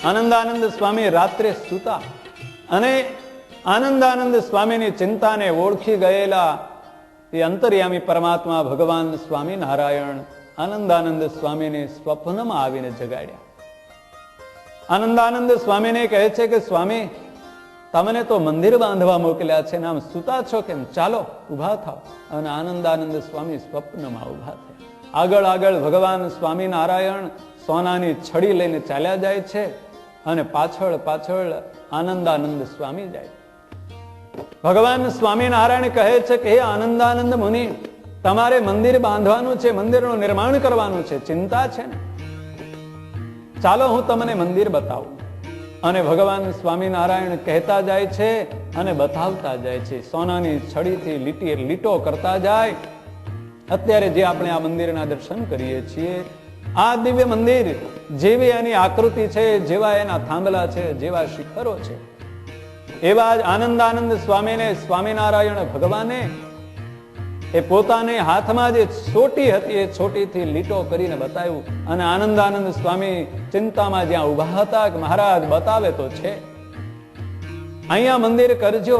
આનંદાનંદ સ્વામી રાત્રે સૂતા અને આનંદાનંદ સ્વામીની ચિંતાને ઓળખી ગયેલા એ અંતર્યામી પરમાત્મા ભગવાન સ્વામી નારાયણ આનંદાનંદ સ્વામીને સ્વપ્નમાં આવીને જગાડ્યા. આનંદાનંદ સ્વામીને કહે છે કે સ્વામી, તમને તો મંદિર બાંધવા મોકલ્યા છે ને આમ સૂતા છો કેમ? ચાલો ઉભા થાવ. અને આનંદાનંદ સ્વામી સ્વપ્નમાં ઉભા થયા. આગળ આગળ ભગવાન સ્વામિનારાયણ સોનાની છડી લઈને ચાલ્યા જાય છે અને પાછળ પાછળ આનંદાનંદ સ્વામી જાય. ભગવાન સ્વામિનારાયણ કહે છે કે હે આનંદાનંદ મુનિ, તમારે મંદિર બાંધવાનું છે, મંદિરનું નિર્માણ કરવાનું છે, ચિંતા છે ને? ચાલો હું તમને મંદિર બતાવું. અને ભગવાન સ્વામિનારાયણ કહેતા જાય છે અને બતાવતા જાય છે. સોનાની છડીથી લીટો કરતા જાય. અત્યારે જે આપણે આ મંદિરના દર્શન કરીએ છીએ, આ દિવ્ય મંદિર જેવી એની આકૃતિ છે, જેવા એના થાંભલા છે, જેવા શિખરો છે, એવા જ આનંદાનંદ સ્વામીને સ્વામિનારાયણ ભગવાને એ પોતાને હાથમાં જે છોટી હતી એ છોટીથી લીટો કરીને બતાવ્યું. અને આનંદાનંદ સ્વામી ચિંતામાં જ્યાં ઉભા હતા કે મહારાજ બતાવે તો છે, અહીંયા મંદિર કરજો,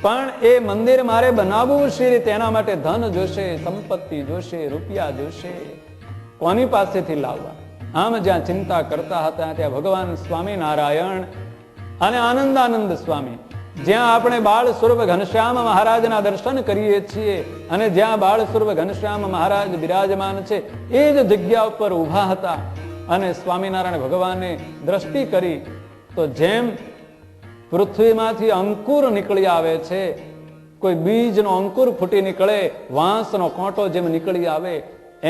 પણ એ મંદિર મારે બનાવવું શી રીતે? એના માટે ધન જોશે, સંપત્તિ જોશે, રૂપિયા જોશે, કોની પાસેથી લાવવા? આમ જ્યાં ચિંતા કરતા હતા ત્યાં ભગવાન સ્વામિનારાયણ અને આનંદાનંદ સ્વામી, જ્યાં આપણે બાળ સ્વરૂપ ઘનશ્યામ મહારાજના દર્શન કરીએ છીએ અને જ્યાં બાળ સ્વરૂપ ઘનશ્યામ મહારાજ બિરાજમાન છે, એ જ જગ્યા ઉપર ઉભા હતા. અને સ્વામિનારાયણ ભગવાને દ્રષ્ટિ કરી તો જેમ પૃથ્વીમાંથી અંકુર નીકળી આવે છે, કોઈ બીજનો અંકુર ફૂટી નીકળે, વાંસનો કોંટો જેમ નીકળી આવે,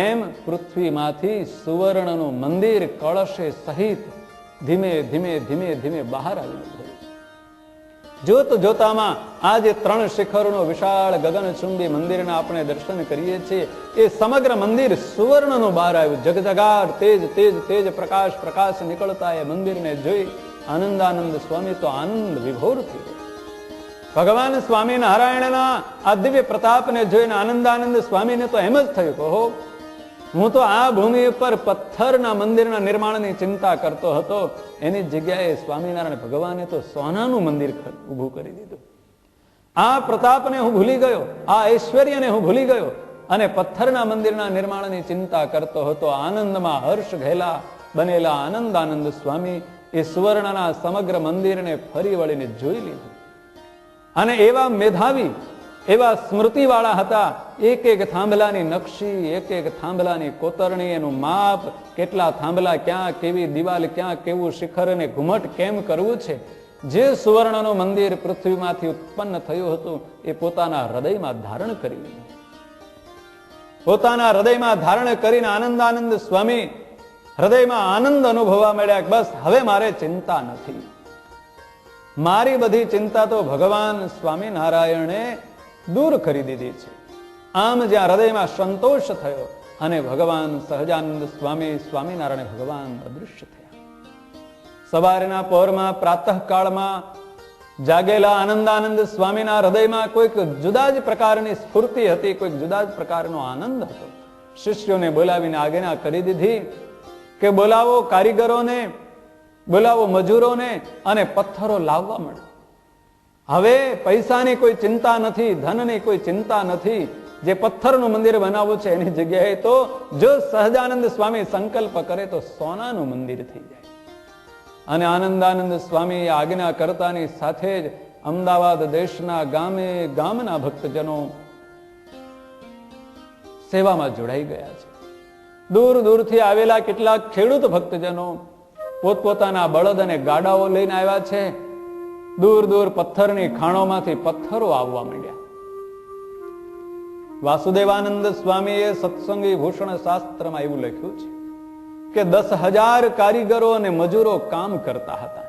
એમ પૃથ્વીમાંથી સુવર્ણનું મંદિર કળશે સહિત ધીમે ધીમે ધીમે ધીમે બહાર આવ્યું. જોત જોતામાં આ જે 3 શિખરનો વિશાળ ગગનચુંબી મંદિરના આપણે દર્શન કરીએ છીએ, એ સમગ્ર મંદિર સુવર્ણનું બહાર આવ્યું. જગજગાર તેજ તેજ તેજ પ્રકાશ પ્રકાશ નીકળતા એ મંદિરને જોઈ આનંદાનંદ સ્વામી તો આનંદ વિભોર થઈ ગયા. ભગવાન સ્વામિનારાયણના આ દિવ્ય પ્રતાપને જોઈને આનંદાનંદ સ્વામીને તો એમ જ થયું કે ઓહો, હું તો આ ભૂમિ ઉપર પથ્થરના મંદિરના નિર્માણની ચિંતા કરતો હતો, એની જગ્યાએ સ્વામિનારાયણ ભગવાને તો સોનાનું મંદિર ઊભું કરી દીધું. આ પ્રતાપને હું ભૂલી ગયો, આ ઐશ્વર્યને હું ભૂલી ગયો અને પથ્થરના મંદિરના નિર્માણની ચિંતા કરતો હતો. આનંદમાં હર્ષ ઘેલા બનેલા આનંદાનંદ સ્વામી એ સુવર્ણના સમગ્ર મંદિરને ફરી વળીને જોઈ લીધું. અને એવા મેધાવી, એવા સ્મૃતિવાળા હતા. એક એક થાંભલાની નકશી, એક એક થાંભલાની કોતરણી, એનું માપ, કેટલા થાંભલા ક્યાં, કેવી દિવાલ ક્યાં, કેવું શિખર અને ઘુમટ કેમ કરવું છે, જે સુવર્ણનું મંદિર પૃથ્વીમાંથી ઉત્પન્ન થયું હતું એ પોતાના હૃદયમાં ધારણ કરી લીધું. પોતાના હૃદયમાં ધારણ કરીને આનંદાનંદ સ્વામી હૃદયમાં આનંદ અનુભવવા મળ્યા. બસ હવે મારે ચિંતા નથી, મારી બધી ચિંતા તો ભગવાન સ્વામિનારાયણે દૂર કરી દીધી છે. આમ જ્યાં હૃદયમાં સંતોષ થયો અને ભગવાન સહજાનંદ સ્વામી સ્વામિનારાયણ ભગવાન અદૃશ્ય થયા. સવારના પહોરમાં પ્રાતઃકાળમાં જાગેલા આનંદાનંદ સ્વામીના હૃદયમાં કોઈક જુદા જ પ્રકારની સ્ફૂર્તિ હતી, કોઈક જુદા જ પ્રકારનો આનંદ હતો. શિષ્યોને બોલાવીને આજ્ઞા કરી દીધી કે બોલાવો કારીગરોને, બોલાવો મજૂરોને અને પથ્થરો લાવવા મળે. હવે પૈસાની કોઈ ચિંતા નથી, ધનની કોઈ ચિંતા નથી. જે પથ્થરનું મંદિર બનાવવું છે એની જગ્યાએ તો જો સહજાનંદ સ્વામી સંકલ્પ કરે તો સોનાનું મંદિર થઈ જાય. અને આનંદાનંદ સ્વામી આજ્ઞા કરતાની સાથે જ અમદાવાદ દેશના ગામે ગામના ભક્તજનો સેવામાં જોડાઈ ગયા છે. દૂર દૂરથી આવેલા કેટલાક ખેડૂત ભક્તજનો પોતપોતાના બળદ અને ગાડાઓ લઈને આવ્યા છે. દૂર દૂર પથ્થરની ખાણોમાંથી પથ્થરો આવવા માંડ્યા. વાસુદેવાનંદ સ્વામીએ સત્સંગી ભૂષણ શાસ્ત્રમાં એવું લખ્યું છે કે 10,000 કારીગરો અને મજૂરો કામ કરતા હતા.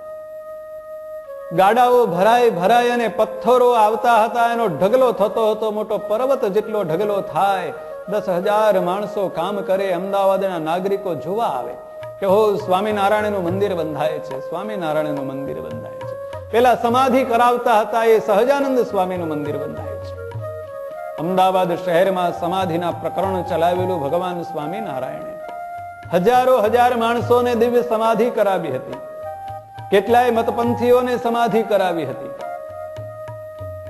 ગાડાઓ ભરાય ભરાય અને પથ્થરો આવતા હતા. એનો ઢગલો થતો હતો, મોટો પર્વત જેટલો ઢગલો થાય. 10,000 માણસો કામ કરે. અમદાવાદના નાગરિકો જોવા આવે કે હો સ્વામિનારાયણનું મંદિર બંધાય છે, સ્વામિનારાયણનું મંદિર બંધાય છે. પેલા સમાધિ કરાવતા હતા એ સહજાનંદ સ્વામીનું મંદિર બંધાય છે. અમદાવાદ શહેરમાં સમાધિના પ્રકરણ ચલાવેલું ભગવાન સ્વામિનારાયણે હજારો હજાર માણસોને દિવ્ય સમાધિ કરાવી હતી. કેટલાય મતપંથીઓને સમાધિ કરાવી હતી.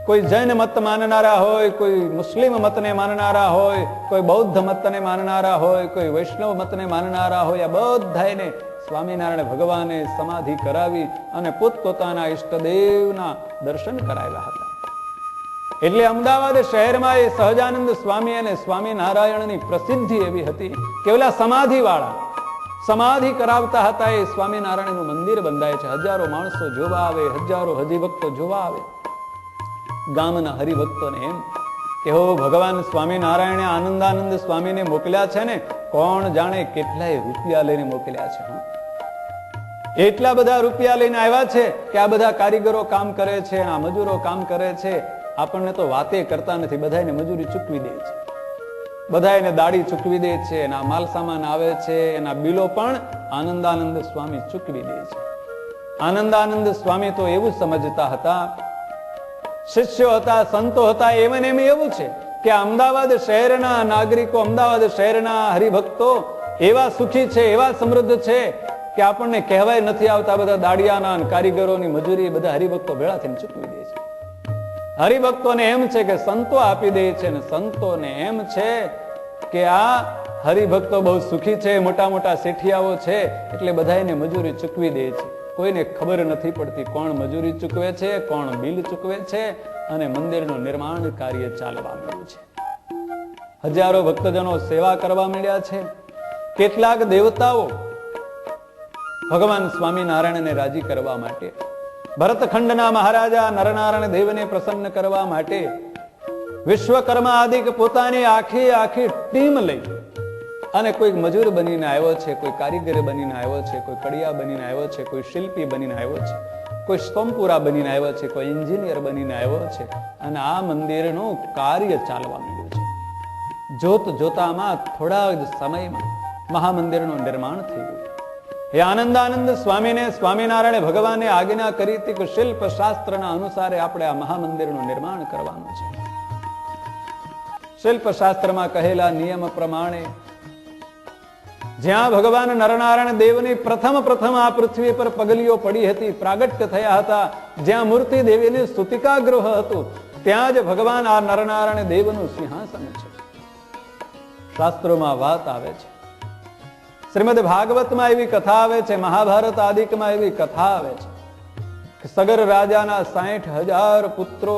કોઈ જૈન મત માનનારા હોય, કોઈ મુસ્લિમ મતને માનનારા હોય, કોઈ બૌદ્ધ મતને માનનારા હોય, કોઈ વૈષ્ણવ મતને માનનારા હોય, આ બધાને સ્વામિનારાયણ ભગવાને સમાધિ કરાવી અને પોતપોતાના ઈષ્ટદેવના દર્શન કરાવ્યા હતા. એટલે અમદાવાદ શહેરમાં એ સહજાનંદ સ્વામી અને સ્વામિનારાયણની પ્રસિદ્ધિ એવી હતી કે ઓલા સમાધિ વાળા સમાધિ કરાવતા હતા. એ સ્વામિનારાયણનું મંદિર બંધાય છે. હજારો માણસો જોવા આવે, હજારો હરિભક્તો જોવા આવે. ગામના હરિભક્તોને એમ કે હો ભગવાન સ્વામિનારાયણે આનંદાનંદ સ્વામીને મોકલ્યા છે ને, કોણ જાણે કેટલાય રૂપિયા લઈને મોકલ્યા છે. એટલા બધા રૂપિયા લઈને આવ્યા છે કે આ બધા કારીગરો કામ કરે છે, આ મજૂરો કામ કરે છે, આપણને તો વાતે કરતા નથી. બધાને મજૂરી ચૂકવી દે છે, બધાને દાડી ચૂકવી દે છે, એના માલ સામાન આવે છે, એના બિલો પણ આનંદાનંદ સ્વામી ચૂકવી દે છે. આનંદાનંદ સ્વામી તો એવું સમજતા હતા, શિષ્યો હતા, સંતો હતા, એમને એમ એવું છે કે અમદાવાદ શહેરના નાગરિકો, અમદાવાદ શહેરના હરિભક્તો એવા સુખી છે, એવા સમૃદ્ધ છે કે આપણને કહેવાય નથી આવતા. બધા દાડિયાના કારીગરોની મજૂરી બધા હરિભક્તો ભેળા થઈને ચૂકવી દે છે. હરિભક્તોને એમ છે કે સંતો આપી દે છે, અને સંતોને એમ છે કે આ હરિભક્તો બહુ સુખી છે, મોટા મોટા શેઠિયાઓ છે, એટલે બધાને મજૂરી ચૂકવી દે છે. કોઈને ખબર નથી પડતી કોણ મજૂરી ચૂકવે છે, કોણ બિલ ચૂકવે છે, અને મંદિરનું નિર્માણ કાર્ય ચાલવા માંડ્યું છે. હજારો ભક્તજનો સેવા કરવા માંડ્યા છે. કેટલાક દેવતાઓ ભગવાન સ્વામિનારાયણને રાજી કરવા માટે, ભરતખંડના મહારાજા નરનારાયણ દેવને પ્રસન્ન કરવા માટે વિશ્વકર્મા આદિક પોતાની આખી ટીમ લઈ અને કોઈ મજૂર બનીને આવ્યો છે, કોઈ કારીગર બનીને આવ્યો છે, કોઈ કડિયા બનીને આવ્યો છે, કોઈ શિલ્પી બનીને આવ્યો છે, કોઈ સ્તંપુરા બનીને આવ્યો છે, કોઈ એન્જિનિયર બનીને આવ્યો છે, અને આ મંદિરનું કાર્ય ચાલવા માંડ્યું છે. જોત જોતામાં થોડા જ સમયમાં મહામંદિરનું નિર્માણ થઈ ગયું. એ આનંદાનંદ સ્વામીને સ્વામિનારાયણ ભગવાને આજ્ઞા કરી હતી કે શિલ્પ શાસ્ત્રના અનુસારે આપણે આ મહામંદિરનું નિર્માણ કરવાનું છે. શિલ્પ શાસ્ત્રમાં કહેલા નિયમ પ્રમાણે જ્યાં ભગવાન નરનારાયણ દેવની પ્રથમ આ પૃથ્વી પર પગલીઓ પડી હતી, પ્રાગટ્ય થયા હતા, જ્યાં મૂર્તિ દેવીનું સ્તુતિકા ગૃહ હતું, ત્યાં જ ભગવાન આ નરનારાયણ દેવનું સિંહાસન છે. શાસ્ત્રોમાં વાત આવે છે, શ્રીમદ ભાગવતમાં એવી કથા આવે છે, મહાભારત આદિકમાં એવી કથા આવે છે કે સગર રાજાના 60,000 પુત્રો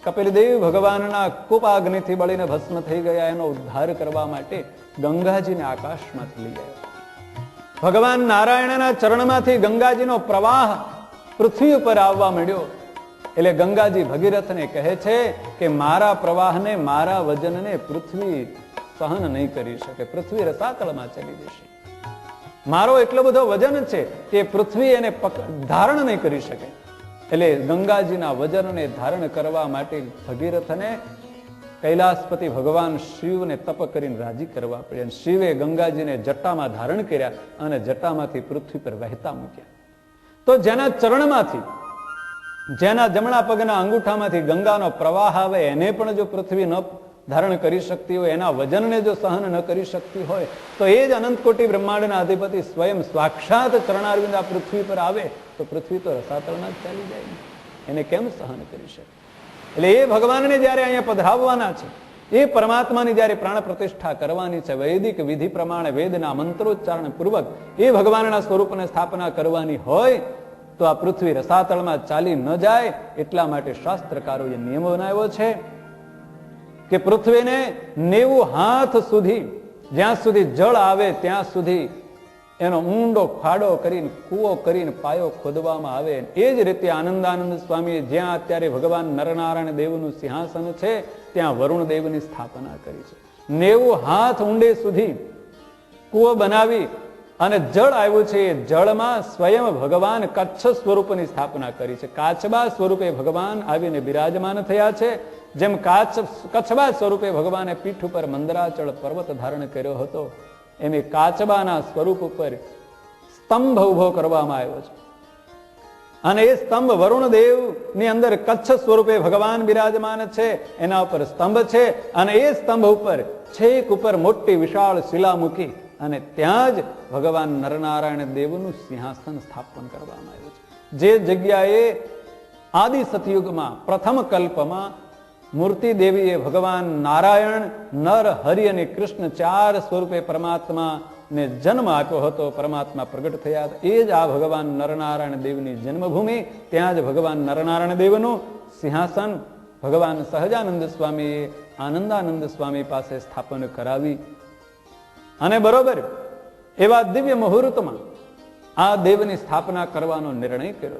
કપિલદેવ ભગવાનના કૂપાગ્નિથી બળીને ભસ્મ થઈ ગયા. એનો ઉદ્ધાર કરવા માટે ગંગાજીને આકાશમાંથી લઈ આવ્યા. ભગવાન નારાયણના ચરણમાંથી ગંગાજીનો પ્રવાહ પૃથ્વી ઉપર આવવા માંડ્યો. એટલે ગંગાજી ભગીરથને કહે છે કે મારા પ્રવાહને, મારા વજનને પૃથ્વી સહન નહીં કરી શકે, પૃથ્વી રસાતળમાં ચલી જશે. મારો એટલો બધો વજન છે કે પૃથ્વી એને ધારણ નહીં કરી શકે. એટલે ગંગાજીના વજનને ધારણ કરવા માટે ભગીરથને કૈલાસપતિ ભગવાન શિવને તપ કરીને રાજી કરવા પડ્યા. અને શિવે ગંગાજીને જટામાં ધારણ કર્યા અને જટામાંથી પૃથ્વી પર વહેતા મૂક્યા. તો જેના ચરણમાંથી, જેના જમણા પગના અંગૂઠામાંથી ગંગાનો પ્રવાહ આવે, એને પણ જો પૃથ્વી ન ધારણ કરી શકતી હોય, એના વજનને જો સહન ન કરી શકતી હોય, તો એ જ અનંત કોટી બ્રહ્માંડના અધિપતિ સ્વયં સાક્ષાત ચરણારવિંદ આ પૃથ્વી પર આવે તો પૃથ્વી તો રસાતળમાં જ ચાલી જાય. એને કેમ સહન કરી શકે? એટલે એ ભગવાનને જયારે અહીંયા પધરાવવાના છે, એ પરમાત્માની જયારે પ્રાણ પ્રતિષ્ઠા કરવાની છે, વૈદિક વિધિ પ્રમાણે વેદના મંત્રોચ્ચારણ પૂર્વક એ ભગવાનના સ્વરૂપને સ્થાપના કરવાની હોય, તો આ પૃથ્વી રસાતળમાં ચાલી ન જાય એટલા માટે શાસ્ત્રકારોએ નિયમ બનાવ્યો છે કે પૃથ્વીને 90 હાથ સુધી, જ્યાં સુધી જળ આવે ત્યાં સુધી એનો ઊંડો ખાડો કરીને, કૂવો કરીને પાયો ખોદવામાં આવે. એ જ રીતે આનંદાનંદ સ્વામીએ જ્યાં અત્યારે ભગવાન નરનારાયણ દેવનું સિંહાસન છે, ત્યાં વરુણ દેવની સ્થાપના કરી છે. 90 હાથ ઊંડે સુધી કૂવો બનાવી અને જળ આવ્યું છે. એ જળમાં સ્વયં ભગવાન કચ્છ સ્વરૂપની સ્થાપના કરી છે. કાચબા સ્વરૂપે ભગવાન આવીને બિરાજમાન થયા છે. જેમ કચ્છબા સ્વરૂપે ભગવાને પીઠ ઉપર મંદરાચળ પર્વત ધારણ કર્યો હતો, એમ કાચબાના સ્વરૂપ ઉપર સ્તંભ ઉભો કરવામાં આવ્યો છે. અને એ સ્તંભ વરુણ દેવ ની અંદર કચ્છ સ્વરૂપે ભગવાન બિરાજમાન છે. એના ઉપર સ્તંભ છે, અને એ સ્તંભ ઉપર છેક ઉપર મોટી વિશાળ શિલા મૂકી અને ત્યાં જ ભગવાન નરનારાયણ દેવનું સિંહાસન સ્થાપન કરવામાં આવ્યું છે. જે જગ્યાએ આદિ સતયુગમાં પ્રથમ કલ્પમાં મૂર્તિ દેવીએ ભગવાન નારાયણ, નર, હરિ અને કૃષ્ણ ચાર સ્વરૂપે પરમાત્માને જન્મ આપ્યો હતો, પરમાત્મા પ્રગટ થયા હતા. એ જ આ ભગવાન નરનારાયણ દેવની જન્મભૂમિ. ત્યાં જ ભગવાન નરનારાયણ દેવનું સિંહાસન ભગવાન સહજાનંદ સ્વામીએ આનંદાનંદ સ્વામી પાસે સ્થાપન કરાવી. અને બરોબર એવા દિવ્ય મુહૂર્તમાં આ દેવની સ્થાપના કરવાનો નિર્ણય કર્યો.